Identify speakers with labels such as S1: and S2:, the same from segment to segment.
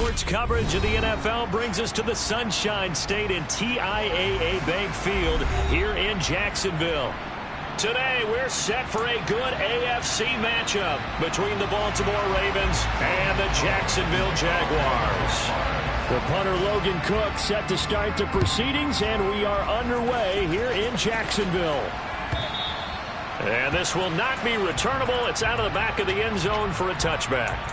S1: Sports coverage of the NFL brings us to the Sunshine State and TIAA Bank Field here in Jacksonville. Today, we're set for a good AFC matchup between the Baltimore Ravens and the Jacksonville Jaguars. The punter Logan Cook set to start the proceedings, and we are underway here in Jacksonville. And this will not be returnable. It's out of the back of the end zone for a touchback.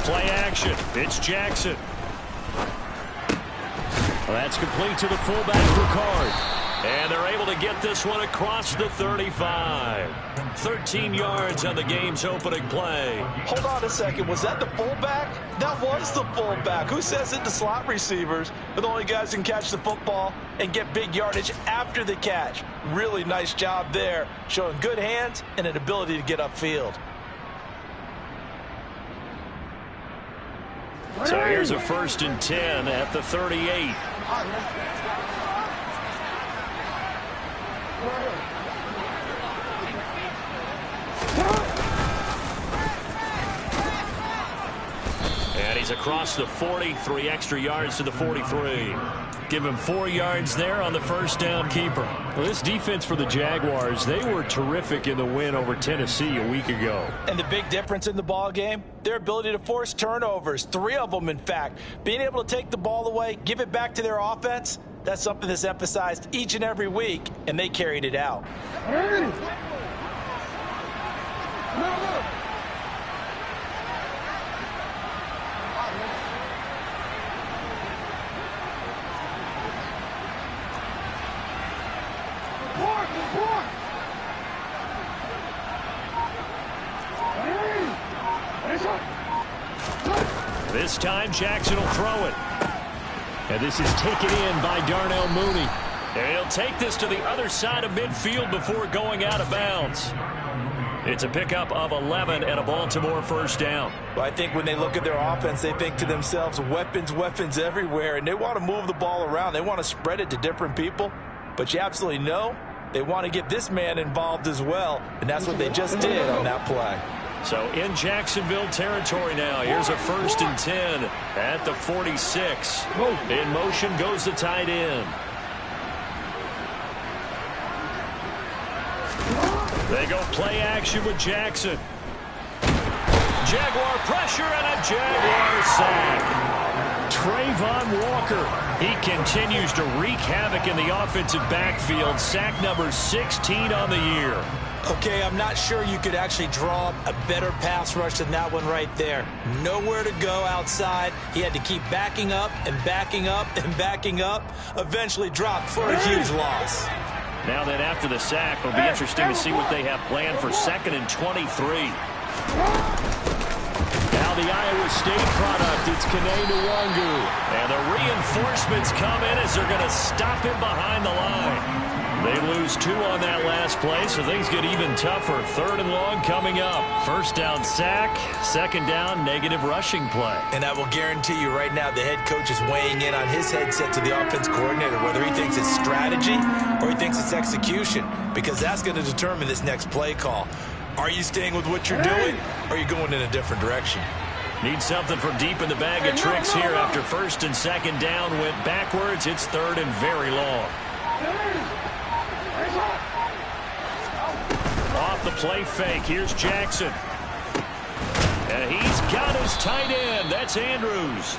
S1: Play action. It's Jackson. Well, that's complete to the fullback Ricard. And they're able to get this one across the 35. 13 yards on the game's opening play.
S2: Hold on a second. Was that the fullback? That was the fullback. Who says it to slot receivers? But the only guys who can catch the football and get big yardage after the catch. Really nice job there. Showing good hands and an ability to get upfield.
S1: So here's a 1st and 10 at the 38. And he's across the 40, 3 extra yards to the 43. Give him 4 yards there on the first down keeper. Well, this defense for the Jaguars, they were terrific in the win over Tennessee a week ago.
S2: And the big difference in the ball game, their ability to force turnovers, 3 of them in fact. Being able to take the ball away, give it back to their offense, that's something that's emphasized each and every week, and they carried it out.
S1: This time, Jackson will throw it. And this is taken in by Darnell Mooney. And he'll take this to the other side of midfield before going out of bounds. It's a pickup of 11 and a Baltimore first down.
S2: Well, I think when they look at their offense, they think to themselves, weapons, weapons everywhere. And they want to move the ball around. They want to spread it to different people. But you absolutely know they want to get this man involved as well. And that's what they just did on that play.
S1: So in Jacksonville territory now. Here's a 1st and 10 at the 46. In motion goes the tight end. They go play action with Jackson. Jaguar pressure and a Jaguar sack. Trayvon Walker. He continues to wreak havoc in the offensive backfield. Sack number 16 on the year.
S2: Okay, I'm not sure you could actually draw a better pass rush than that one right there. Nowhere to go outside. He had to keep backing up and backing up and backing up. Eventually dropped for a huge loss.
S1: Now then, after the sack, it'll be interesting to see what they have planned for 2nd and 23. Now the Iowa State product, it's Kene Nwangu. And the reinforcements come in as they're going to stop him behind the line. They lose 2 on that last play, so things get even tougher. 3rd and long coming up. 1st down sack, 2nd down negative rushing play.
S2: And I will guarantee you right now the head coach is weighing in on his headset to the offense coordinator, whether he thinks it's strategy or he thinks it's execution, because that's going to determine this next play call. Are you staying with what you're doing, or are you going in a different direction?
S1: Need something from deep in the bag of tricks here after 1st and 2nd down went backwards. It's 3rd and very long. Off the play fake, here's Jackson. And he's got his tight end. That's Andrews.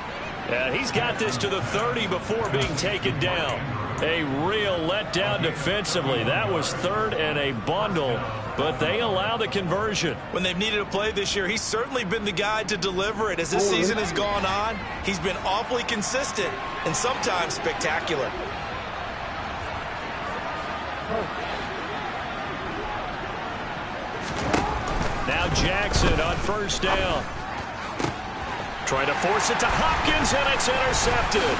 S1: And he's got this to the 30 before being taken down. A real letdown defensively. That was 3rd and a bundle, but they allow the conversion.
S2: When they've needed a play this year, he's certainly been the guy to deliver it. As this season has gone on, he's been awfully consistent and sometimes spectacular.
S1: Now Jackson on first down. Trying to force it to Hopkins, and it's intercepted.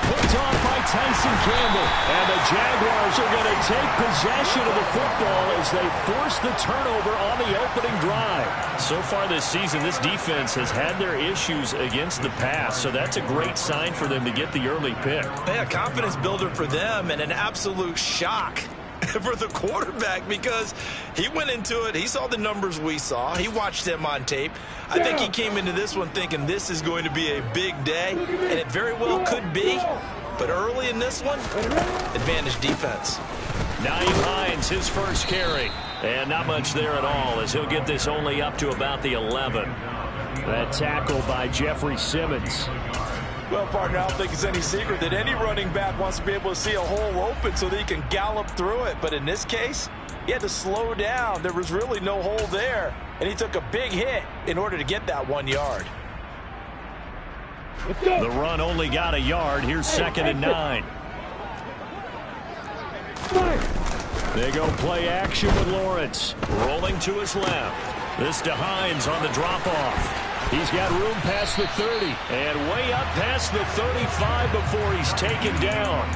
S1: Picked off by Tyson Campbell. And the Jaguars are going to take possession of the football as they force the turnover on the opening drive. So far this season, this defense has had their issues against the pass, so that's a great sign for them to get the early pick.
S2: Yeah, confidence builder for them and an absolute shock for the quarterback because he went into it. He saw the numbers we saw. He watched them on tape. I think he came into this one thinking this is going to be a big day, and it very well could be. But early in this one, advantage defense.
S1: Nyheim Hines, his first carry. And not much there at all as he'll get this only up to about the 11. That tackle by Jeffrey Simmons.
S2: Well, partner, I don't think it's any secret that any running back wants to be able to see a hole open so that he can gallop through it. But in this case, he had to slow down. There was really no hole there. And he took a big hit in order to get that 1 yard.
S1: The run only got a yard. Here's 2nd and 9. They go play action with Lawrence. Rolling to his left. This to Hines on the drop-off. He's got room past the 30 and way up past the 35 before he's taken down.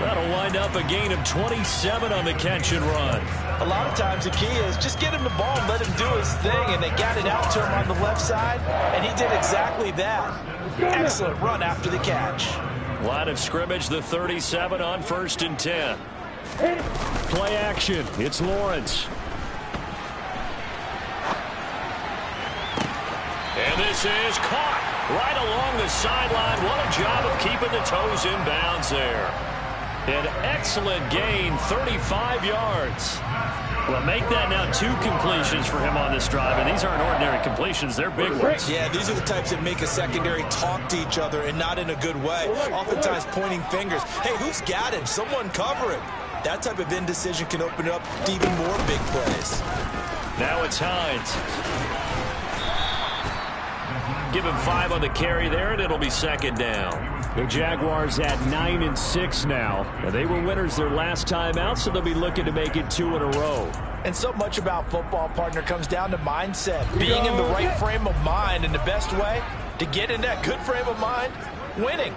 S1: That'll wind up a gain of 27 on the catch and run.
S2: A lot of times the key is just get him the ball and let him do his thing, and they got it out to him on the left side, and he did exactly that. Excellent run after the catch.
S1: Line of scrimmage, the 37 on 1st and 10. Play action. It's Lawrence. And this is caught right along the sideline. What a job of keeping the toes in bounds there. An excellent gain, 35 yards. Well, make that now 2 completions for him on this drive, and these aren't ordinary completions. They're big ones.
S2: Yeah, these are the types that make a secondary talk to each other and not in a good way. Oftentimes pointing fingers. Hey, who's got him? Someone cover him. That type of indecision can open it up to even more big plays.
S1: Now it's Hines. Give him 5 on the carry there, and it'll be 2nd down. The Jaguars at 9-6 now. They were winners their last time out, so they'll be looking to make it 2 in a row.
S2: And so much about football, partner, comes down to mindset. Being in the right frame of mind, and the best way to get in that good frame of mind, winning.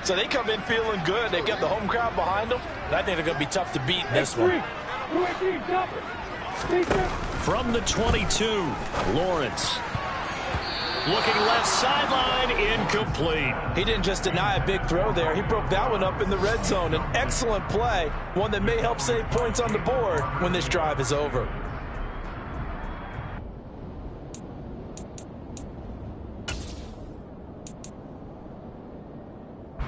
S2: So they come in feeling good. They've got the home crowd behind them, and I think they're going to be tough to beat in this one.
S1: From the 22, Lawrence. Looking left sideline, incomplete.
S2: He didn't just deny a big throw there. He broke that one up in the red zone. An excellent play, one that may help save points on the board when this drive is over.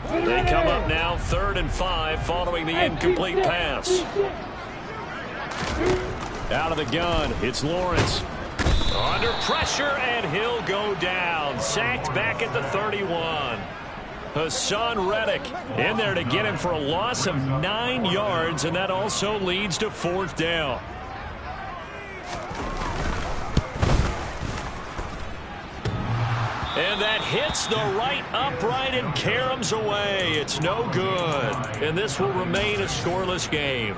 S1: They come up now 3rd and 5 following the incomplete pass. Out of the gun, it's Lawrence. Under pressure, and he'll go down. Sacked back at the 31. Hassan Reddick in there to get him for a loss of 9 yards, and that also leads to 4th down. And that hits the right upright and caroms away. It's no good. And this will remain a scoreless game.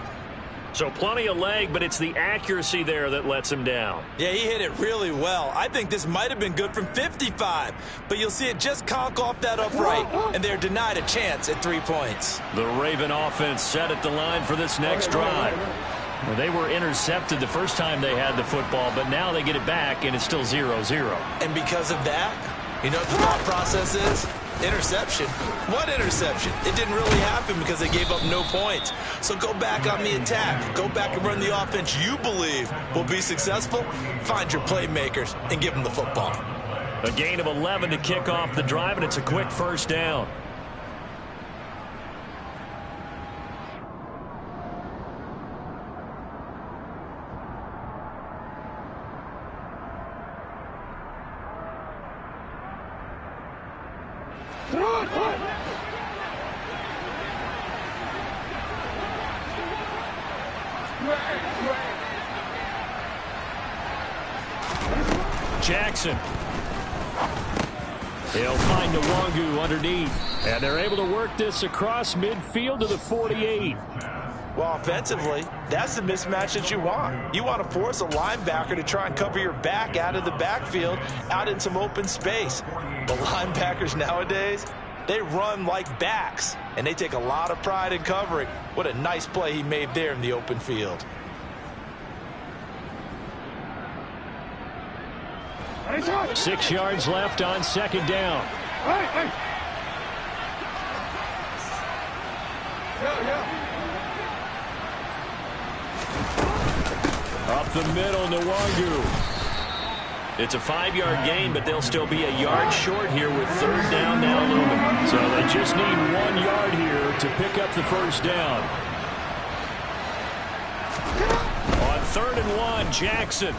S1: So plenty of leg, but it's the accuracy there that lets him down.
S2: Yeah, he hit it really well. I think this might have been good from 55, but you'll see it just conk off that upright, and they're denied a chance at 3 points.
S1: The Raven offense set at the line for this next drive. Well, they were intercepted the first time they had the football, but now they get it back, and it's still 0-0.
S2: And because of that, you know what the thought process is? Interception. What interception? It didn't really happen because they gave up no points. So go back on the attack. Go back and run the offense you believe will be successful. Find your playmakers and give them the football.
S1: A gain of 11 to kick off the drive, and it's a quick 1st down. Jackson. He'll find Nwangu underneath. And they're able to work this across midfield to the 48.
S2: Well, offensively, that's the mismatch that you want. You want to force a linebacker to try and cover your back out of the backfield, out in some open space. The linebackers nowadays, they run like backs, and they take a lot of pride in covering. What a nice play he made there in the open field.
S1: Hey, 6 yards left on second down. Hey. Up the middle, Nwangu. It's a 5-yard gain, but they'll still be a yard short here with third down now looming. So they just need 1 yard here to pick up the first down. On 3rd and 1, Jackson.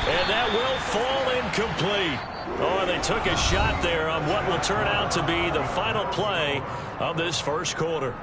S1: And that will fall incomplete. Oh, they took a shot there on what will turn out to be the final play of this first quarter.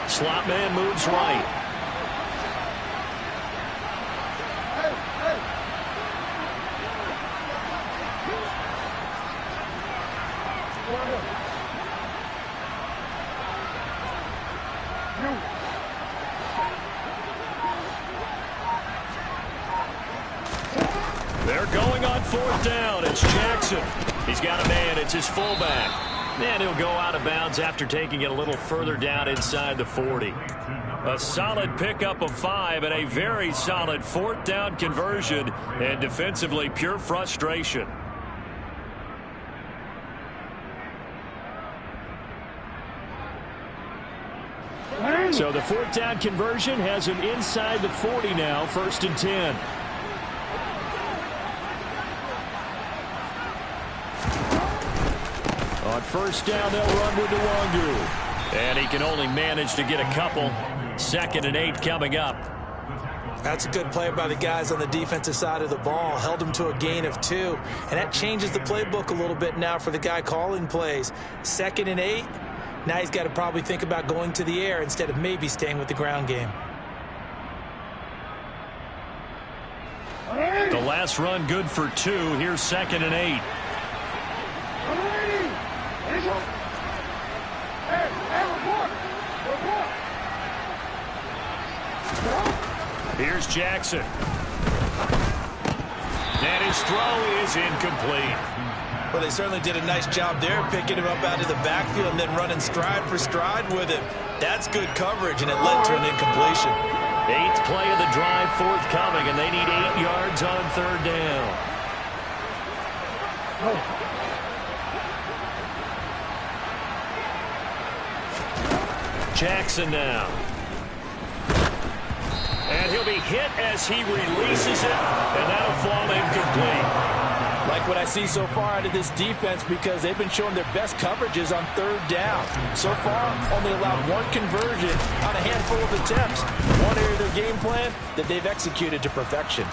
S1: Slot man moves right. They're going on 4th down. It's Jackson. He's got a man. It's his fullback. And he'll go out of bounds after taking it a little further down inside the 40. A solid pickup of 5 and a very solid 4th down conversion, and defensively pure frustration. So the 4th down conversion has him inside the 40 now, 1st and 10. On 1st down, they'll run with Nwangu. And he can only manage to get a couple. 2nd and 8 coming up.
S2: That's a good play by the guys on the defensive side of the ball. Held him to a gain of 2. And that changes the playbook a little bit now for the guy calling plays. 2nd and 8. Now he's got to probably think about going to the air instead of maybe staying with the ground game.
S1: The last run good for 2. Here's 2nd and 8. Here's Jackson. And his throw is incomplete.
S2: Well, they certainly did a nice job there, picking him up out of the backfield and then running stride for stride with him. That's good coverage, and it led to an incompletion.
S1: 8th play of the drive forthcoming, and they need 8 yards on 3rd down. Jackson now. And he'll be hit as he releases it, and that'll fall incomplete.
S2: Like what I see so far out of this defense, because they've been showing their best coverages on 3rd down. So far, only allowed 1 conversion on a handful of attempts. One area of their game plan that they've executed to perfection.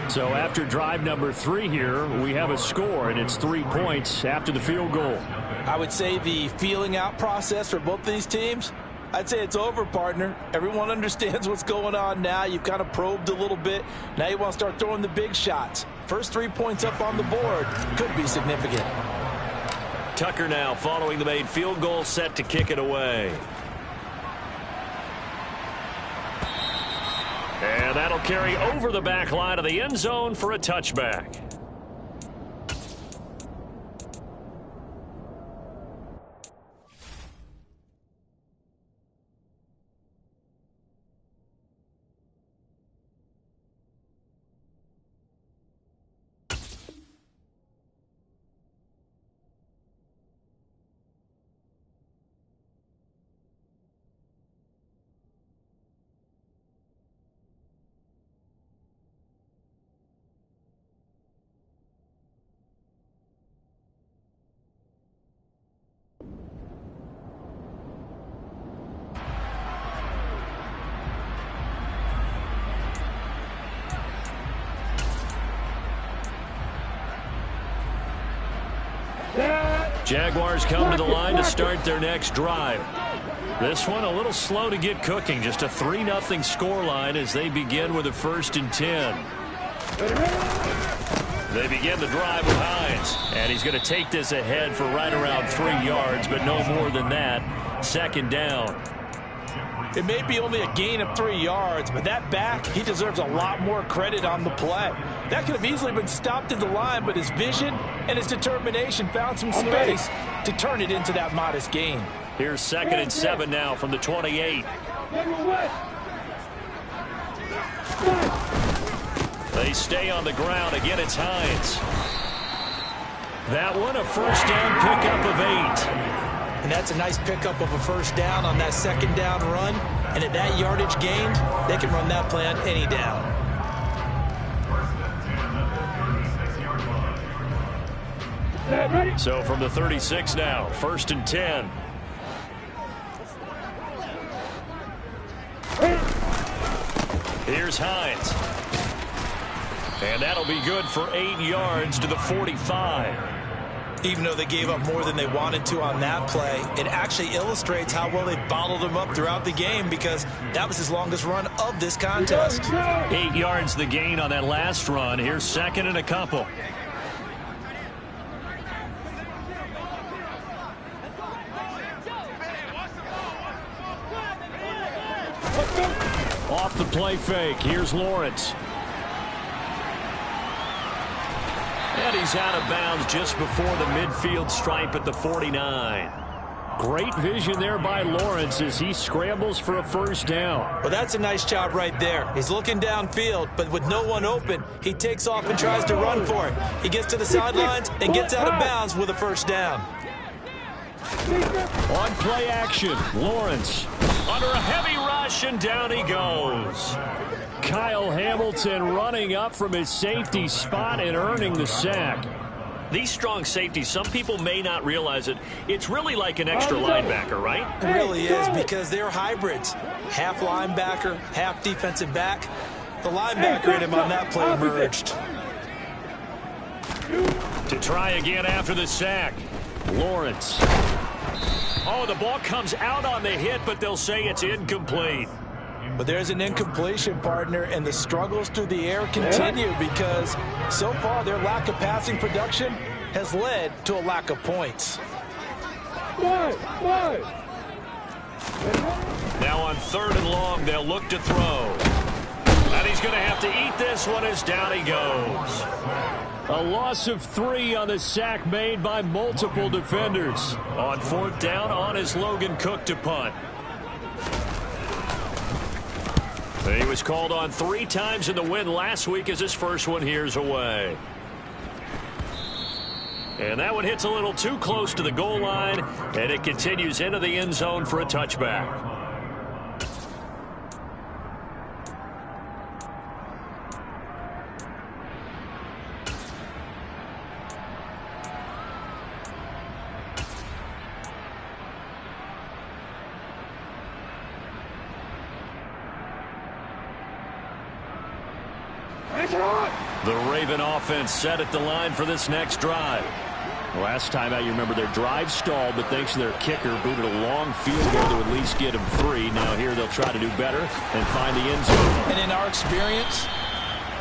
S1: So after drive number 3 here, we have a score, and it's 3 points after the field goal.
S2: I would say the feeling out process for both these teams, I'd say it's over, partner. Everyone understands what's going on now. You've kind of probed a little bit. Now you want to start throwing the big shots. First 3 points up on the board could be significant.
S1: Tucker now following the made field goal, set to kick it away. And that'll carry over the back line of the end zone for a touchback. Jaguars come to the line to start their next drive. This one a little slow to get cooking. Just a 3-0 scoreline as they begin with a 1st and 10. They begin the drive with Hines. And he's going to take this ahead for right around 3 yards, but no more than that. 2nd down.
S2: It may be only a gain of 3 yards, but that back, he deserves a lot more credit on the play. That could have easily been stopped at the line, but his vision and his determination found some space to turn it into that modest gain.
S1: Here's 2nd and 7 now from the 28. They stay on the ground. Again, it's Hines. That one, a 1st down pickup of 8.
S2: And that's a nice pickup of a 1st down on that 2nd down run. And at that yardage gained, they can run that play on any down.
S1: So from the 36 now, 1st and 10. Here's Hines. And that'll be good for 8 yards to the 45.
S2: Even though they gave up more than they wanted to on that play, it actually illustrates how well they bottled him up throughout the game, because that was his longest run of this contest.
S1: 8 yards the gain on that last run. Here's 2nd and a couple. Off the play fake. Here's Lawrence. And he's out of bounds just before the midfield stripe at the 49. Great vision there by Lawrence as he scrambles for a 1st down.
S2: Well, that's a nice job right there. He's looking downfield, but with no one open, he takes off and tries to run for it. He gets to the sidelines and gets out of bounds with a 1st down.
S1: On play action, Lawrence under a heavy rush, and down he goes. Kyle Hamilton running up from his safety spot and earning the sack. These strong safeties, some people may not realize it. It's really like an extra linebacker, right?
S2: It really is, because they're hybrids. Half linebacker, half defensive back. The linebacker in him on that play emerged.
S1: To try again after the sack, Lawrence. Oh, the ball comes out on the hit, but they'll say it's incomplete.
S2: But there's an incompletion, partner, and the struggles through the air continue, because so far their lack of passing production has led to a lack of points.
S1: Now on 3rd and long, they'll look to throw. And he's going to have to eat this one as down he goes. A loss of 3 on the sack made by multiple defenders. On 4th down, on is Logan Cook to punt. He was called on 3 times in the win last week as his first one here's away. And that one hits a little too close to the goal line, and it continues into the end zone for a touchback. The Raven offense set at the line for this next drive. Last time out, you remember their drive stalled, but thanks to their kicker, booted a long field goal to at least get them 3. Now here they'll try to do better and find the end zone.
S2: And in our experience,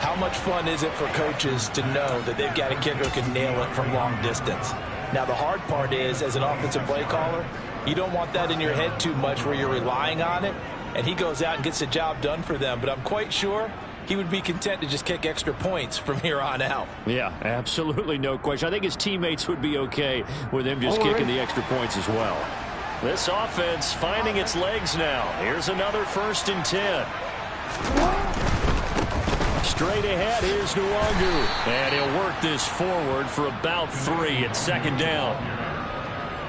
S2: how much fun is it for coaches to know that they've got a kicker who can nail it from long distance? Now the hard part is, as an offensive play caller, you don't want that in your head too much where you're relying on it, and he goes out and gets the job done for them. But I'm quite sure he would be content to just kick extra points from here on out.
S1: Yeah, absolutely no question. I think his teammates would be okay with him just kicking the extra points as well. This offense finding its legs now. Here's another 1st and 10. Straight ahead, here's Nwangu. And he'll work this forward for about 3 at 2nd down.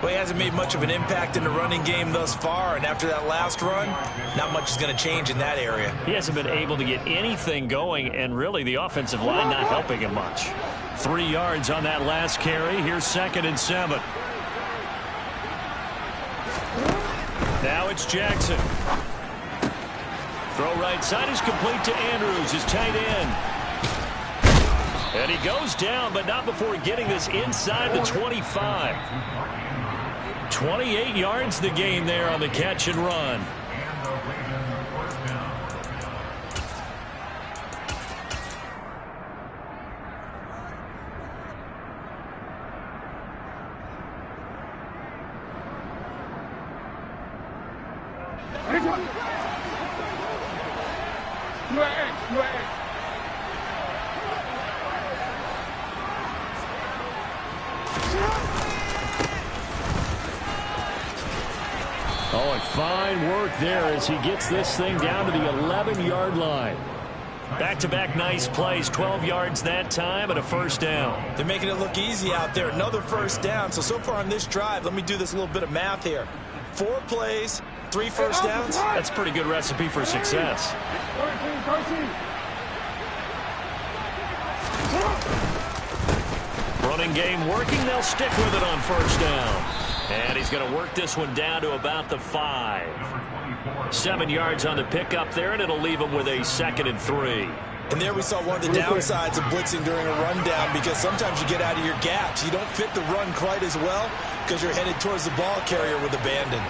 S2: Well, he hasn't made much of an impact in the running game thus far, and after that last run, not much is going to change in that area.
S1: He hasn't been able to get anything going, and really the offensive line not helping him much. 3 yards on that last carry. Here's 2nd and 7. Now it's Jackson. Throw right side is complete to Andrews, his tight end. And he goes down, but not before getting this inside the 25. 28 yards the gain there on the catch and run. Oh, and fine work there as he gets this thing down to the 11-yard line. Back-to-back nice plays, 12 yards that time and a first down.
S2: They're making it look easy out there. Another first down. So far on this drive, let me do this little bit of math here. 4 plays, 3 first downs.
S1: That's a pretty good recipe for success. Running game working. They'll stick with it on first down. And he's going to work this one down to about the 5. 7 yards on the pickup there, and it'll leave him with a 2nd and 3.
S2: And there we saw one of the downsides of blitzing during a rundown, because sometimes you get out of your gaps. You don't fit the run quite as well because you're headed towards the ball carrier with abandon.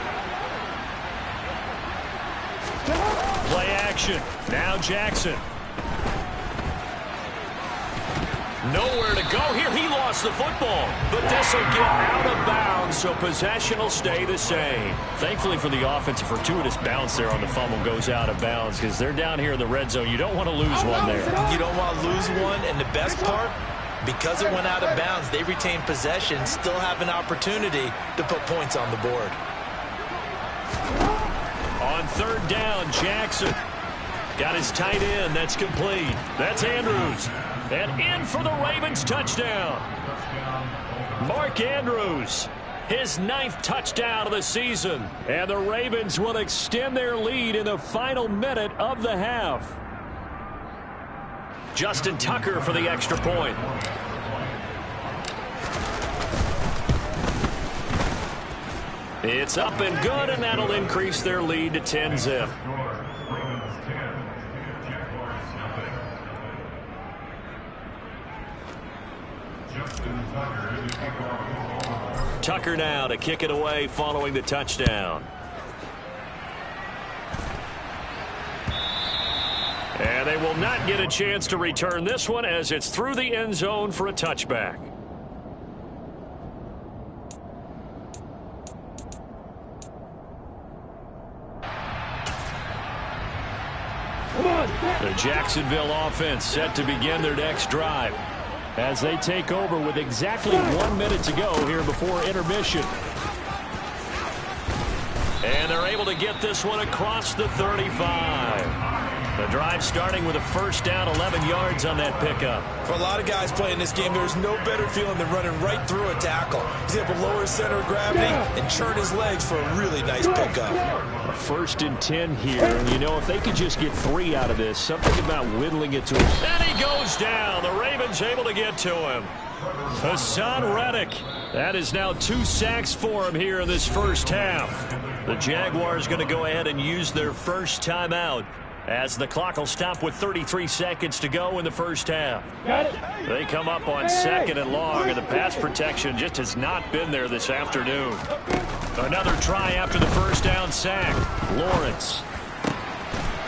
S1: Play action. Now Jackson. Nowhere to go here. He lost the football, but this will get out of bounds, so possession will stay the same. Thankfully for the offense, a fortuitous bounce there on the fumble goes out of bounds because they're down here in the red zone. You don't want to lose one there.
S2: You don't want to lose one, and the best part, because it went out of bounds, they retain possession, still have an opportunity to put points on the board.
S1: On 3rd down, Jackson got his tight end. That's complete. That's Andrews. And in for the Ravens touchdown. Mark Andrews, his 9th touchdown of the season. And the Ravens will extend their lead in the final minute of the half. Justin Tucker for the extra point. It's up and good, and that'll increase their lead to 10-zip. Tucker now to kick it away following the touchdown. And they will not get a chance to return this one as it's through the end zone for a touchback. The Jacksonville offense set to begin their next drive as they take over with exactly 1 minute to go here before intermission. And they're able to get this one across the 35. The drive starting with a first down, 11 yards on that pickup.
S2: For a lot of guys playing this game, there's no better feeling than running right through a tackle. He's able to lower his center of gravity and churn his legs for a really nice pickup.
S1: A 1st and 10 here, and you know, if they could just get 3 out of this, something about whittling it to him. And he goes down. The Ravens able to get to him. Hassan Reddick. That is now 2 sacks for him here in this first half. The Jaguars going to go ahead and use their first timeout as the clock will stop with 33 seconds to go in the first half. They come up on 2nd and long, and the pass protection just has not been there this afternoon. Another try after the first down sack. Lawrence.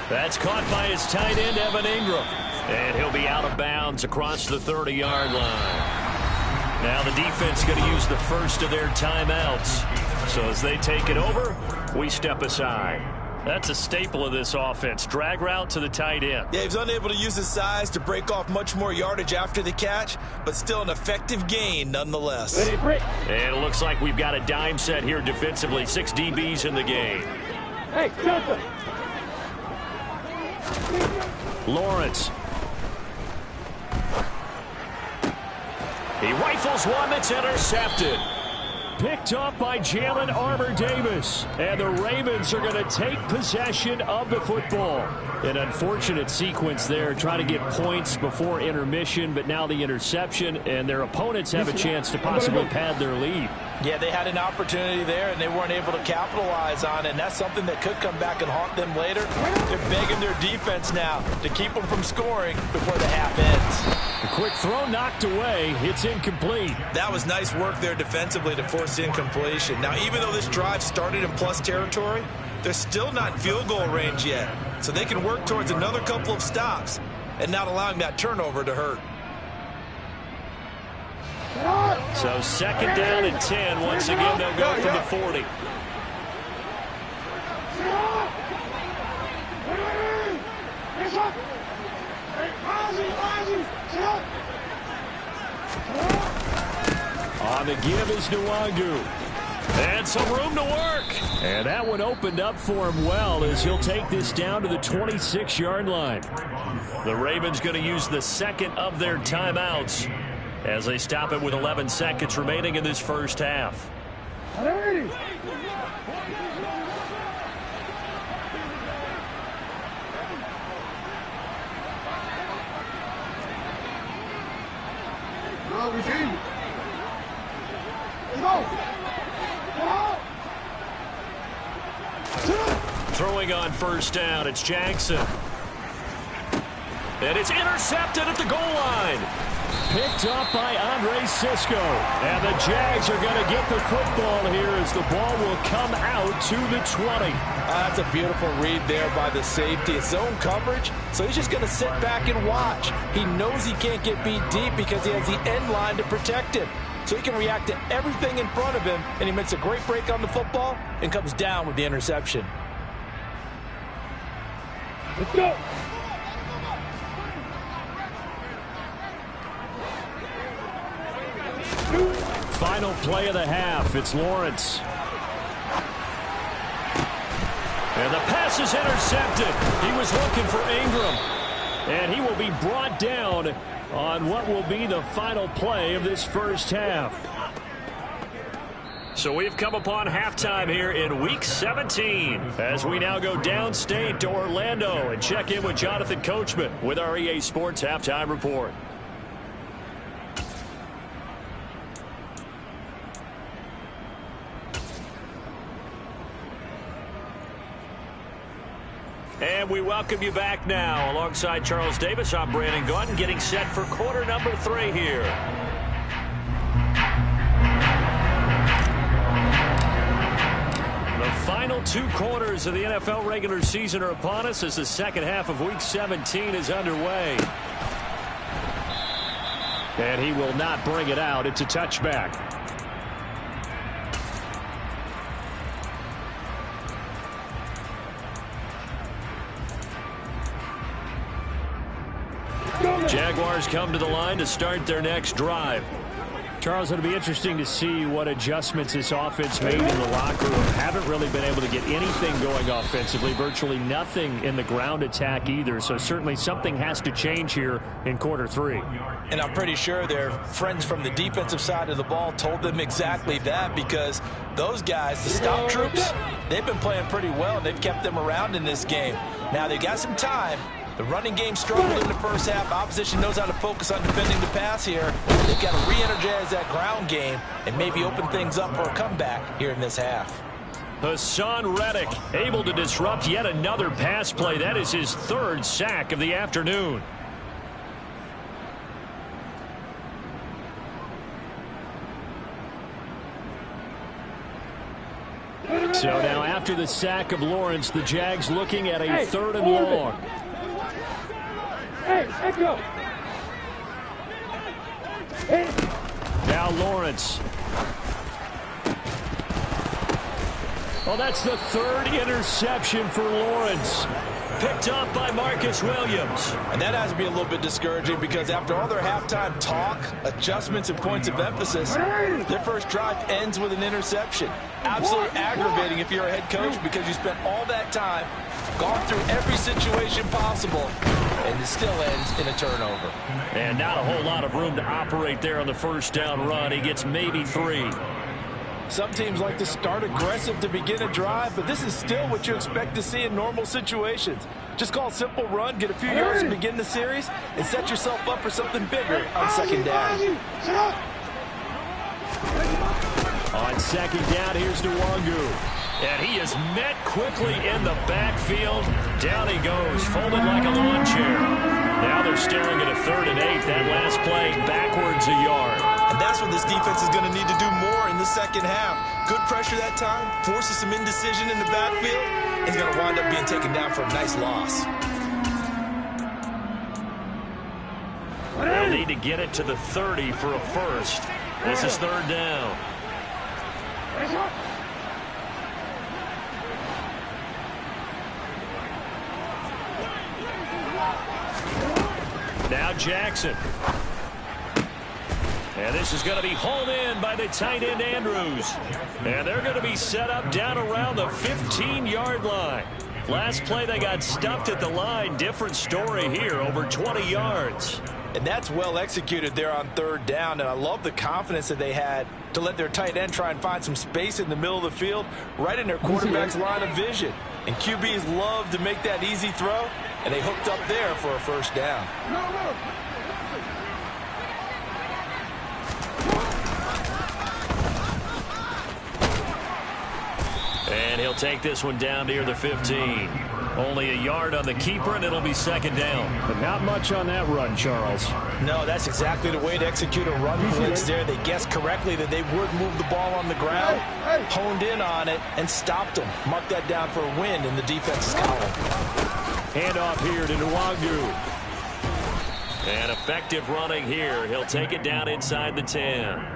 S1: That's caught by his tight end, Evan Ingram. And he'll be out of bounds across the 30-yard line. Now the defense going to use the first of their timeouts. So as they take it over, we step aside. That's a staple of this offense. Drag route to the tight end.
S2: Yeah, he's unable to use his size to break off much more yardage after the catch, but still an effective gain nonetheless.
S1: And it looks like we've got a dime set here defensively. 6 DBs in the game.
S3: Hey, Johnson.
S1: Lawrence. He rifles one that's intercepted. Picked off by Jalen Armour-Davis. And the Ravens are going to take possession of the football. An unfortunate sequence there, trying to get points before intermission, but now the interception, and their opponents have a chance to possibly pad their lead.
S2: Yeah, they had an opportunity there, and they weren't able to capitalize on it, and that's something that could come back and haunt them later. They're begging their defense now to keep them from scoring before the half ends.
S1: A quick throw knocked away. It's incomplete.
S2: That was nice work there defensively to force incompletion. Now, even though this drive started in plus territory, they're still not in field goal range yet, so they can work towards another couple of stops and not allowing that turnover to hurt.
S1: So second down and 10. Once again, they'll go from the 40. On the give is Nwangu. And some room to work. And that one opened up for him well as he'll take this down to the 26-yard line. The Ravens going to use the second of their timeouts as they stop it with 11 seconds remaining in this first half. Throwing on first down, it's Jackson. And it's intercepted at the goal line. Picked up by Andre Sisco. And the Jags are going to get the football here as the ball will come out to the 20.
S2: That's a beautiful read there by the safety. It's zone coverage, so he's just going to sit back and watch. He knows he can't get beat deep because he has the end line to protect him. So he can react to everything in front of him, and he makes a great break on the football and comes down with the interception.
S3: Let's go.
S1: Final play of the half. It's Lawrence. And the pass is intercepted. He was looking for Ingram. And he will be brought down on what will be the final play of this first half. So we've come upon halftime here in Week 17 as we now go downstate to Orlando and check in with Jonathan Coachman with our EA Sports Halftime Report. And we welcome you back now. Alongside Charles Davis, I'm Brandon Gaudin, getting set for quarter number 3 here. The final 2 quarters of the NFL regular season are upon us as the second half of Week 17 is underway. And he will not bring it out. It's a touchback. Jaguars come to the line to start their next drive. Charles, it'll be interesting to see what adjustments this offense made in the locker room. Haven't really been able to get anything going offensively. Virtually nothing in the ground attack either. So certainly something has to change here in quarter 3.
S2: And I'm pretty sure their friends from the defensive side of the ball told them exactly that, because those guys, the stop troops, they've been playing pretty well. They've kept them around in this game. Now they got some time. The running game struggled in the first half. Opposition knows how to focus on defending the pass here. They've got to re-energize that ground game and maybe open things up for a comeback here in this half.
S1: Hassan Reddick able to disrupt yet another pass play. That is his 3rd sack of the afternoon. So now after the sack of Lawrence, the Jags looking at a 3rd and long.
S3: Hey, echo. Hey.
S1: Now Lawrence. Well, that's the 3rd interception for Lawrence. Picked up by Marcus Williams.
S2: And that has to be a little bit discouraging, because after all their halftime talk, adjustments, and points of emphasis, their first drive ends with an interception. Absolutely aggravating if you're a head coach, because you spent all that time, gone through every situation possible, and it still ends in a turnover.
S1: And not a whole lot of room to operate there on the first down run. He gets maybe 3.
S2: Some teams like to start aggressive to begin a drive, but this is still what you expect to see in normal situations. Just call a simple run, get a few yards to begin the series, and set yourself up for something bigger on second down.
S1: On second down, here's Nwangu. And he is met quickly in the backfield. Down he goes, folded like a lawn chair. Now they're staring at a 3rd and 8. That last play backwards a yard.
S2: And that's what this defense is going to need to do more in the second half. Good pressure that time, forces some indecision in the backfield. He's going to wind up being taken down for a nice loss.
S1: They'll need to get it to the 30 for a first. This is 3rd down. Now Jackson. And this is going to be hauled in by the tight end Andrews. And they're going to be set up down around the 15-yard line. Last play they got stuffed at the line. Different story here, over 20 yards.
S2: And that's well executed there on 3rd down. And I love the confidence that they had to let their tight end try and find some space in the middle of the field, right in their quarterback's line of vision. And QBs love to make that easy throw, and they hooked up there for a first down.
S1: And he'll take this one down near the 15. Only a yard on the keeper, and it'll be 2nd down.
S4: But not much on that run, Charles.
S2: No, that's exactly the way to execute a run blitz there. They guessed correctly that they would move the ball on the ground, honed in on it, and stopped them. Mark that down for a win in the defense's column.
S1: Handoff here to Nwangu. And effective running here. He'll take it down inside the 10.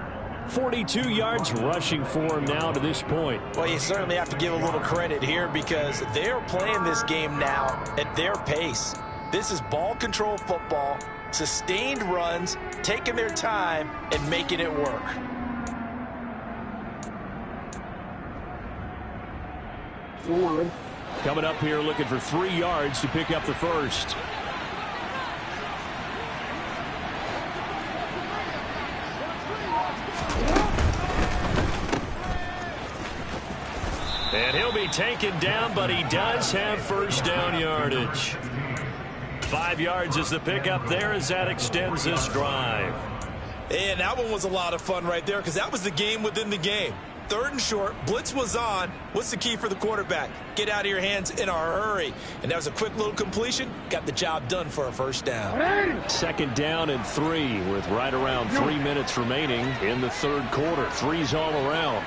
S1: 42 yards rushing for him now to this point.
S2: Well, you certainly have to give a little credit here because they're playing this game now at their pace. This is ball control football, sustained runs, taking their time, and making it work.
S1: Coming up here looking for 3 yards to pick up the first. And he'll be taken down, but he does have first down yardage. 5 yards is the pickup there as that extends this drive.
S2: And that one was a lot of fun right there because that was the game within the game. 3rd and short, blitz was on. What's the key for the quarterback? Get out of your hands in a hurry. And that was a quick little completion. Got the job done for a first down.
S1: 2nd down and 3 with right around 3 minutes remaining in the 3rd quarter. 3's all around.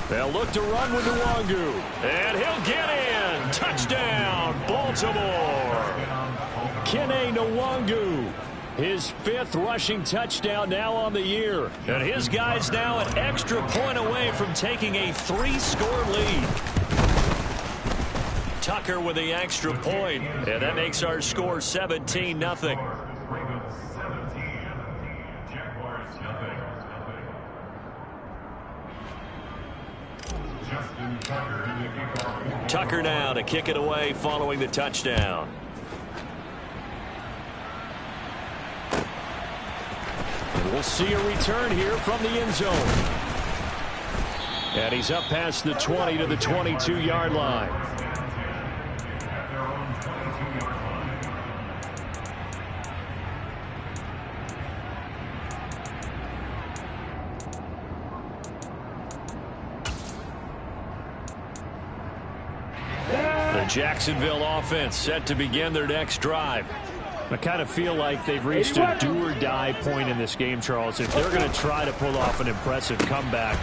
S1: They'll look to run with Nwangu. And he'll get in. Touchdown, Baltimore. Kene Nwangu. His 5th rushing touchdown now on the year. And his guys now an extra point away from taking a 3-score lead. Tucker with the extra point. And that makes our score 17-0. Tucker now to kick it away following the touchdown. And we'll see a return here from the end zone. And he's up past the 20 to the 22-yard line. The Jacksonville offense set to begin their next drive. I kind of feel like they've reached a do-or-die point in this game, Charles. If they're going to try to pull off an impressive comeback,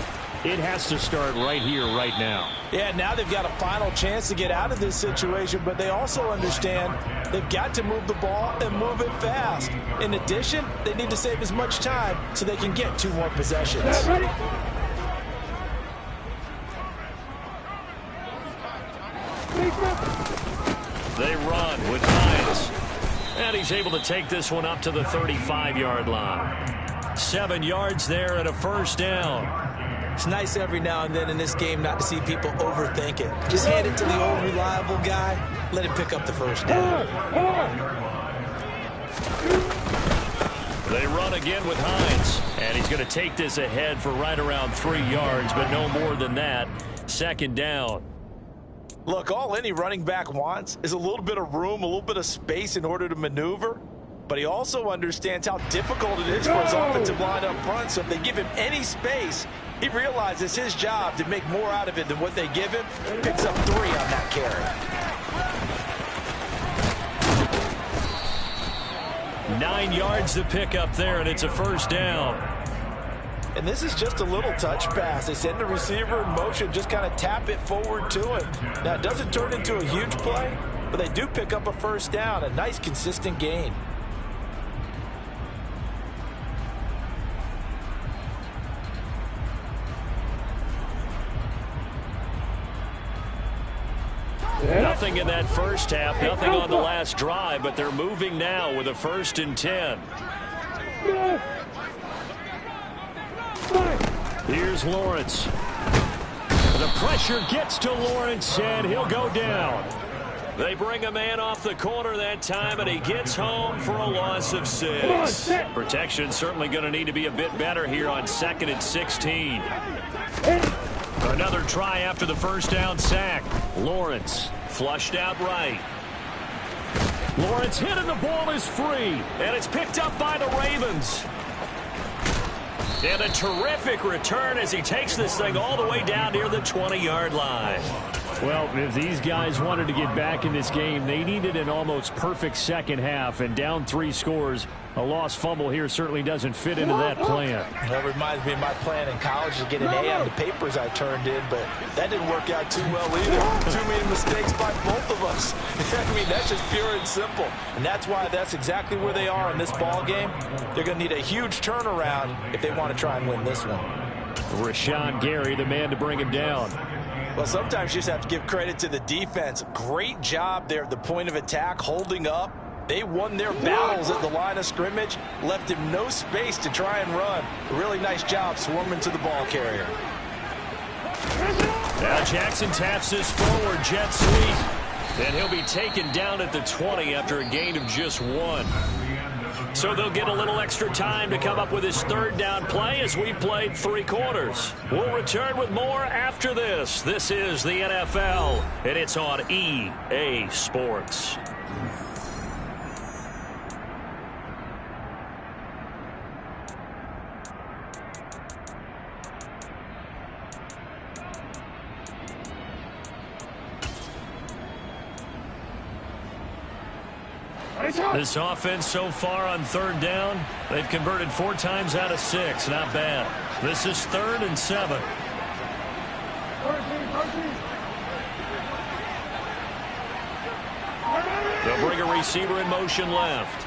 S1: it has to start right here, right now.
S2: Yeah, now they've got a final chance to get out of this situation, but they also understand they've got to move the ball and move it fast. In addition, they need to save as much time so they can get 2 more possessions.
S1: They run with Hines. And he's able to take this one up to the 35-yard line. 7 yards there and a first down.
S2: It's nice every now and then in this game not to see people overthink it. Just hand it to the old reliable guy. Let him pick up the first down.
S1: They run again with Hines. And he's going to take this ahead for right around 3 yards, but no more than that. Second down.
S2: Look, all any running back wants is a little bit of room, a little bit of space in order to maneuver. But he also understands how difficult it is for his offensive line up front. So if they give him any space, he realizes his job to make more out of it than what they give him. Picks up 3 on that carry.
S1: 9 yards to pick up there, and it's a first down.
S2: And this is just a little touch pass. They send the receiver in motion, just kind of tap it forward to him. Now, it doesn't turn into a huge play, but they do pick up a first down, a nice, consistent gain.
S1: Nothing in that first half, nothing on the last drive, but they're moving now with a 1st and 10. Here's Lawrence. The pressure gets to Lawrence, and he'll go down. They bring a man off the corner that time, and he gets home for a loss of 6. Protection certainly going to need to be a bit better here on 2nd and 16. Another try after the first down sack. Lawrence flushed out right. Lawrence hit and the ball is free. And it's picked up by the Ravens. And a terrific return as he takes this thing all the way down near the 20-yard line.
S4: Well, if these guys wanted to get back in this game, they needed an almost perfect second half. And down 3 scores, a lost fumble here certainly doesn't fit into that plan.
S2: That reminds me of my plan in college to get an A on the papers I turned in, but that didn't work out too well either. Too many mistakes by both of us. I mean, that's just pure and simple. And that's why that's exactly where they are in this ball game. They're going to need a huge turnaround if they want to try and win this one.
S4: Rashawn Gary, the man to bring him down.
S2: Well, sometimes you just have to give credit to the defense. Great job there at the point of attack, holding up. They won their battles at the line of scrimmage, left him no space to try and run. A really nice job swarming to the ball carrier.
S1: Now Jackson taps this forward, jet sweep. And he'll be taken down at the 20 after a gain of just 1. So they'll get a little extra time to come up with his 3rd down play as we've played 3 quarters. We'll return with more after this. This is the NFL, and it's on EA Sports. This offense so far on 3rd down, they've converted 4 times out of 6. Not bad. This is 3rd and 7. They'll bring a receiver in motion left.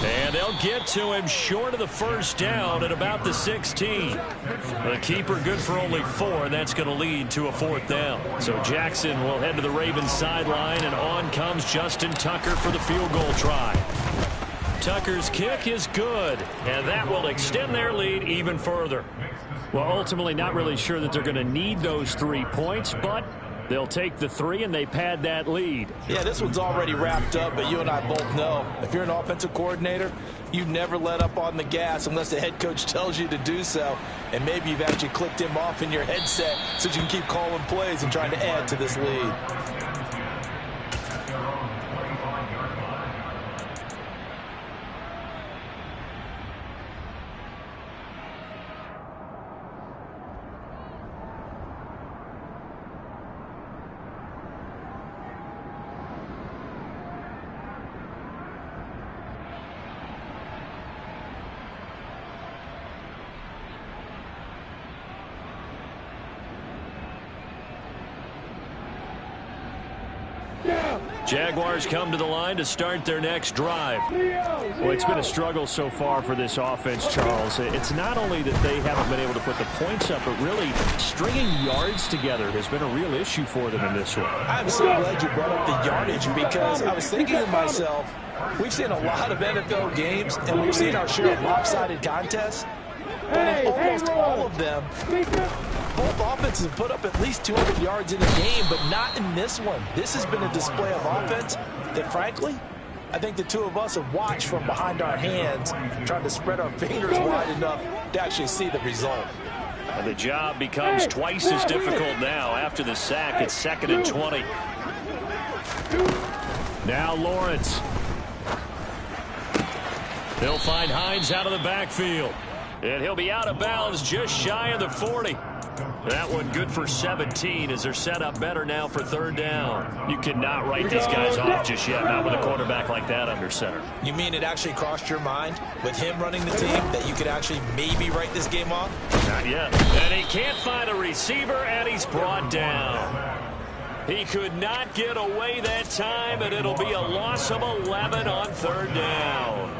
S1: And they'll get to him short of the first down at about the 16. The keeper good for only 4, and that's going to lead to a 4th down. So Jackson will head to the Ravens sideline, and on comes Justin Tucker for the field goal try. Tucker's kick is good, and that will extend their lead even further.
S4: Well, ultimately not really sure that they're going to need those 3 points, but they'll take the 3 and they pad that lead.
S2: Yeah, this one's already wrapped up, but you and I both know if you're an offensive coordinator, you never let up on the gas unless the head coach tells you to do so. And maybe you've actually clicked him off in your headset so you can keep calling plays and trying to add to this lead.
S1: Jaguars come to the line to start their next drive.
S4: Well, it's been a struggle so far for this offense, Charles. It's not only that they haven't been able to put the points up, but really stringing yards together has been a real issue for them in this one.
S2: I'm so glad you brought up the yardage because I was thinking to myself, we've seen a lot of NFL games, and we've seen our share of lopsided contests. But in almost all of them, both offenses have put up at least 200 yards in a game, but not in this one. This has been a display of offense that, frankly, I think the two of us have watched from behind our hands, trying to spread our fingers wide enough to actually see the result.
S1: And the job becomes twice as difficult now after the sack. It's 2nd and 20. Now Lawrence. He'll find Hines out of the backfield. And he'll be out of bounds just shy of the 40. That one good for 17 as they're set up better now for 3rd down. You cannot write these guys off just yet, not with a quarterback like that under center.
S2: You mean it actually crossed your mind with him running the team that you could actually maybe write this game off?
S1: Not yet. And he can't find a receiver, and he's brought down. He could not get away that time, and it'll be a loss of 11 on 3rd down.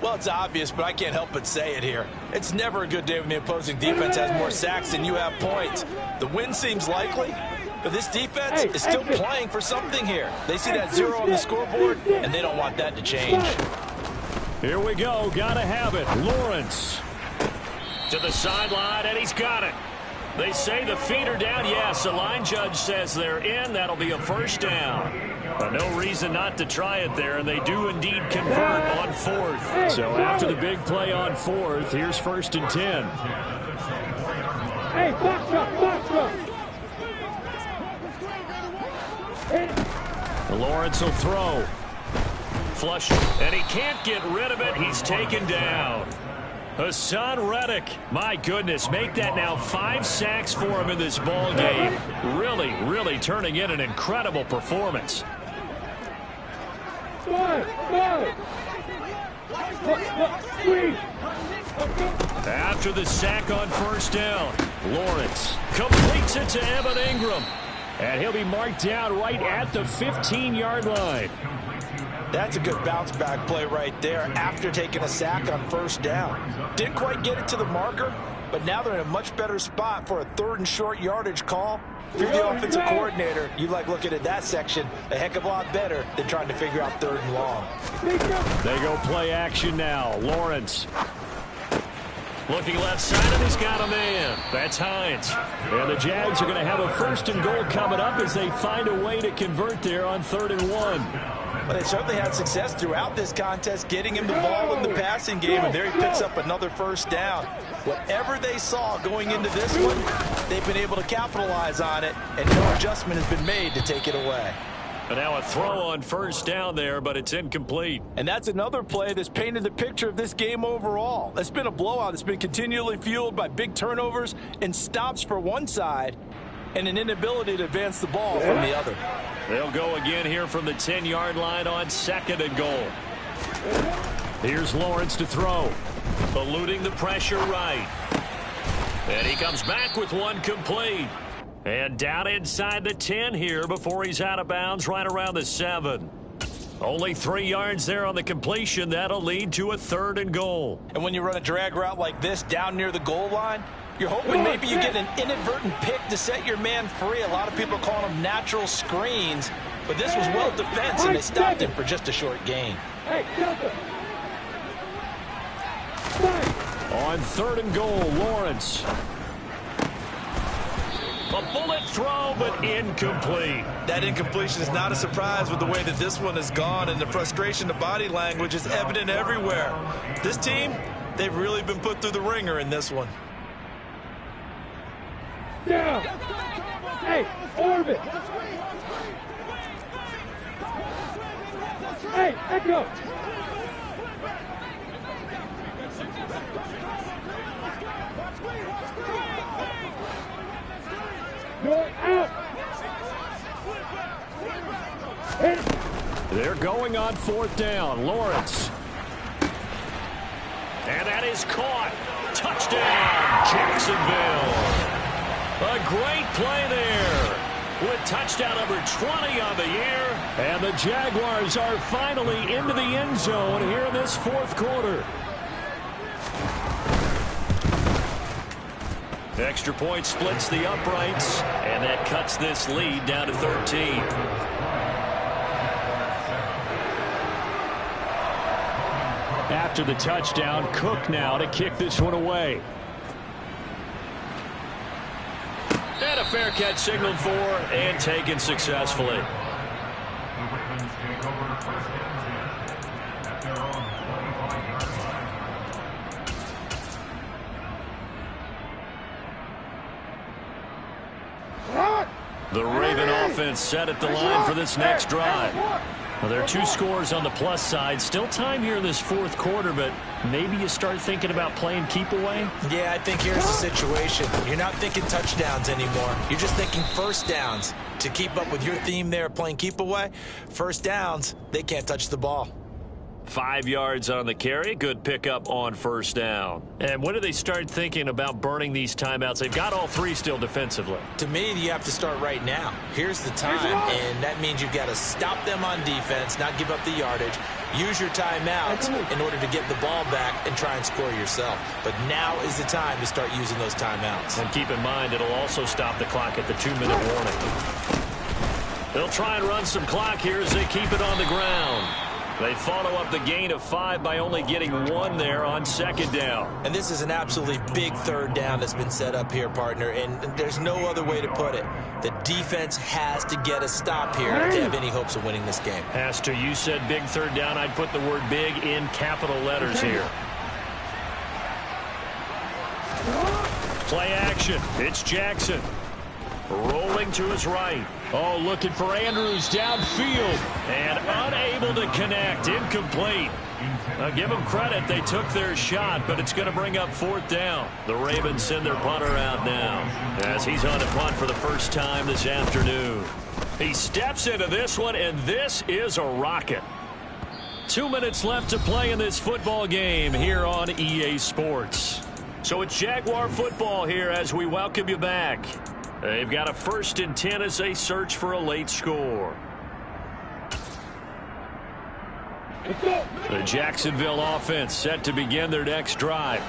S2: Well, it's obvious, but I can't help but say it here. It's never a good day when the opposing defense has more sacks than you have points. The win seems likely, but this defense is still playing for something here. They see that 0 on the scoreboard, and they don't want that to change.
S1: Here we go. Gotta have it. Lawrence to the sideline, and he's got it. They say the feet are down. Yes, the line judge says they're in. That'll be a 1st down. But no reason not to try it there, and they do indeed convert on 4th. So after the big play on 4th, here's 1st and 10.
S3: Hey, box up.
S1: Lawrence will throw. Flush, and he can't get rid of it. He's taken down. Hassan Reddick, my goodness, make that now 5 sacks for him in this ball game. Really, really turning in an incredible performance. After the sack on 1st down, Lawrence completes it to Evan Ingram. And he'll be marked down right at the 15-yard line.
S2: That's a good bounce-back play right there after taking a sack on 1st down. Didn't quite get it to the marker, but now they're in a much better spot for a 3rd and short yardage call. If you're the offensive coordinator, you like looking at that section a heck of a lot better than trying to figure out 3rd and long.
S1: They go play action now. Lawrence looking left side, and he's got a man. That's Hines. And the Jags are going to have a 1st and goal coming up as they find a way to convert there on 3rd and 1.
S2: Well, they certainly had success throughout this contest getting him the ball in the passing game, and there he picks up another 1st down. Whatever they saw going into this one, they've been able to capitalize on it, and no adjustment has been made to take it away.
S1: And now a throw on 1st down there, but it's incomplete.
S2: And that's another play that's painted the picture of this game overall. It's been a blowout. It's been continually fueled by big turnovers and stops for one side and an inability to advance the ball from the other.
S1: They'll go again here from the 10-yard line on 2nd and goal. Here's Lawrence to throw. Eluding the pressure right. And he comes back with one complete. And down inside the 10 here before he's out of bounds right around the 7. Only 3 yards there on the completion. That'll lead to a 3rd and goal.
S2: And when you run a drag route like this down near the goal line, you're hoping maybe you get an inadvertent pick to set your man free. A lot of people are calling them natural screens, but this was well defense, and they stopped him for just a short gain.
S1: On 3rd and goal, Lawrence. A bullet throw, but incomplete.
S2: That incompletion is not a surprise with the way that this one has gone, and the frustration, the body language is evident everywhere. This team, they've really been put through the ringer in this one.
S3: Down. Hey, orbit. Hey, echo. You're out.
S1: They're going on 4th down. Lawrence. And that is caught. Touchdown, Jacksonville. A great play there with touchdown number 20 on the year. And the Jaguars are finally into the end zone here in this 4th quarter. Extra point splits the uprights, and that cuts this lead down to 13. After the touchdown, Cook now to kick this one away. fair catch signaled for and taken successfully. The Raven offense set at the line for this next drive. Well, there are 2 scores on the plus side. Still time here in this fourth quarter, but maybe you start thinking about playing keep away?
S2: Yeah, I think here's the situation. You're not thinking touchdowns anymore. You're just thinking first downs. To keep up with your theme there, playing keep away, first downs, they can't touch the ball.
S1: 5 yards on the carry. Good pickup on first down. And when do they start thinking about burning these timeouts? They've got all 3 still defensively.
S2: To me, you have to start right now. Here's the time, and that means you've got to stop them on defense, not give up the yardage, use your timeouts in order to get the ball back and try and score yourself. But now is the time to start using those timeouts.
S1: And keep in mind, it'll also stop the clock at the 2-minute warning. They'll try and run some clock here as they keep it on the ground. They follow up the gain of 5 by only getting 1 there on second down.
S2: And this is an absolutely big third down that's been set up here, partner, and there's no other way to put it. The defense has to get a stop here if they have any hopes of winning this game.
S1: Has to. You said big third down. I'd put the word big in capital letters here. Play action. It's Jackson. Rolling to his right. Oh, looking for Andrews downfield. And unable to connect. Incomplete. Now, give them credit. They took their shot, but it's going to bring up 4th down. The Ravens send their punter out now as he's on a punt for the first time this afternoon. He steps into this one, and this is a rocket. 2 minutes left to play in this football game here on EA Sports. So it's Jaguar football here as we welcome you back. They've got a 1st and 10 as they search for a late score. The Jacksonville offense set to begin their next drive.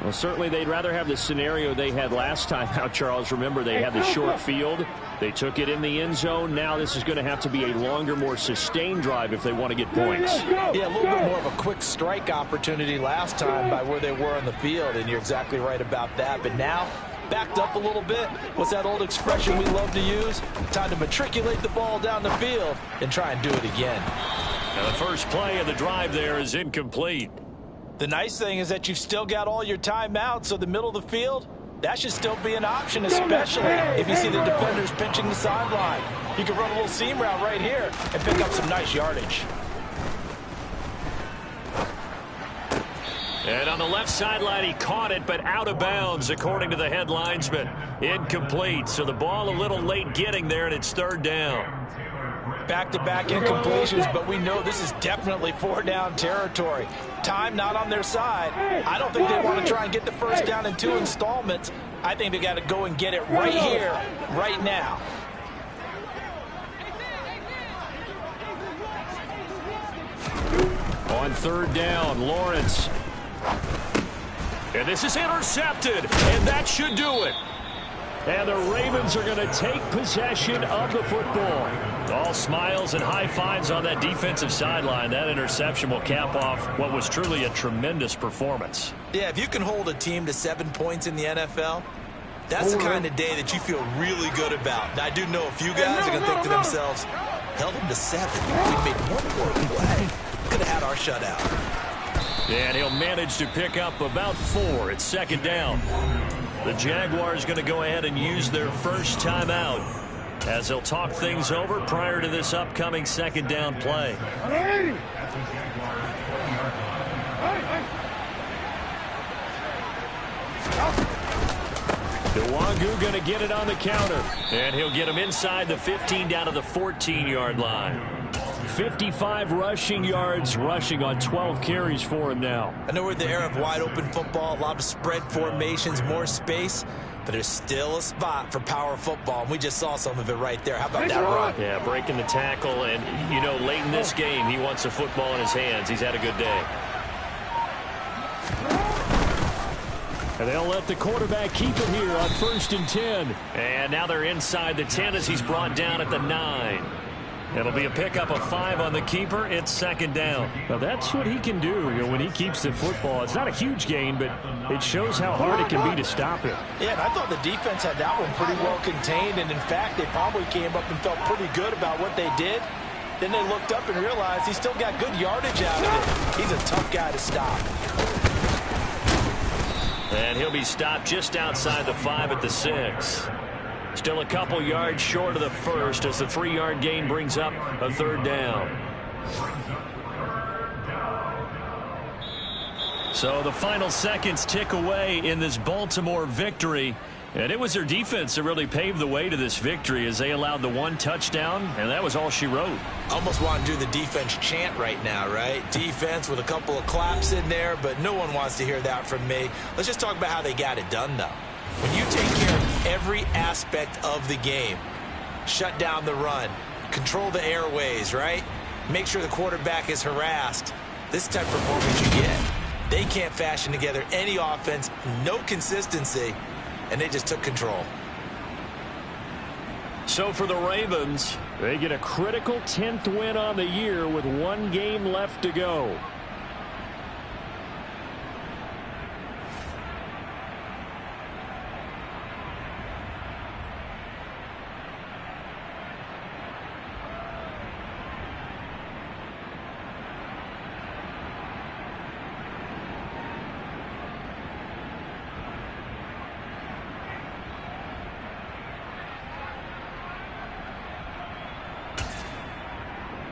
S4: Well, certainly they'd rather have the scenario they had last time out, Charles. Remember, they had the short field. They took it in the end zone. Now this is going to have to be a longer, more sustained drive if they want to get points.
S2: Yeah, a little bit more of a quick strike opportunity last time by where they were on the field, and you're exactly right about that. But now, backed up a little bit. What's that old expression we love to use? Time to matriculate the ball down the field and try and do it again.
S1: Now the first play of the drive there is incomplete.
S2: The nice thing is that you've still got all your timeouts, so the middle of the field, that should still be an option, especially if you see the defenders pinching the sideline. You can run a little seam route right here and pick up some nice yardage.
S1: And on the left sideline, he caught it, but out of bounds, according to the head linesman. Incomplete, so the ball a little late getting there, and it's 3rd down.
S2: Back-to-back incompletions, but we know this is definitely 4-down territory. Time not on their side. I don't think they want to try and get the first down in 2 installments. I think they got to go and get it right here, right now.
S1: On 3rd down, Lawrence. And this is intercepted, and that should do it. And the Ravens are going to take possession of the football. All smiles and high fives on that defensive sideline. That interception will cap off what was truly a tremendous performance.
S2: Yeah, if you can hold a team to 7 points in the NFL, that's the kind of day that you feel really good about. Now, I do know a few guys are going to think to themselves, held them to 7. We made 1 more play. Could have had our shutout.
S1: And he'll manage to pick up about 4. It's 2nd down. The Jaguars going to go ahead and use their first timeout as they'll talk things over prior to this upcoming 2nd down play. Nwangu going to get it on the counter. And he'll get him inside the 15 down to the 14-yard line. 55 rushing yards, rushing on 12 carries for him now.
S2: I know we're in the era of wide-open football, a lot of spread formations, more space, but there's still a spot for power football, and we just saw some of it right there. How about that run?
S1: Yeah, breaking the tackle, and, you know, late in this game, he wants the football in his hands. He's had a good day. And they'll let the quarterback keep it here on 1st and 10. And now they're inside the 10 as he's brought down at the 9. It'll be a pickup of 5 on the keeper. It's second down.
S4: Now that's what he can do, when he keeps the football. It's not a huge gain, but it shows how hard it can be to stop him.
S2: Yeah, and I thought the defense had that one pretty well contained, and in fact, they probably came up and felt pretty good about what they did. Then they looked up and realized he still got good yardage out of it. He's a tough guy to stop.
S1: And he'll be stopped just outside the 5 at the 6. Still a couple yards short of the first as the 3-yard gain brings up a third down. So the final seconds tick away in this Baltimore victory. And it was their defense that really paved the way to this victory as they allowed the 1 touchdown, and that was all she wrote.
S2: Almost want to do the defense chant right now, right? Defense with a couple of claps in there, but no one wants to hear that from me. Let's just talk about how they got it done, though. When you take care of every aspect of the game, shut down the run, control the airways, right? Make sure the quarterback is harassed. This type of performance you get. They can't fashion together any offense, no consistency, and they just took control.
S4: So for the Ravens, they get a critical 10th win on the year with 1 game left to go.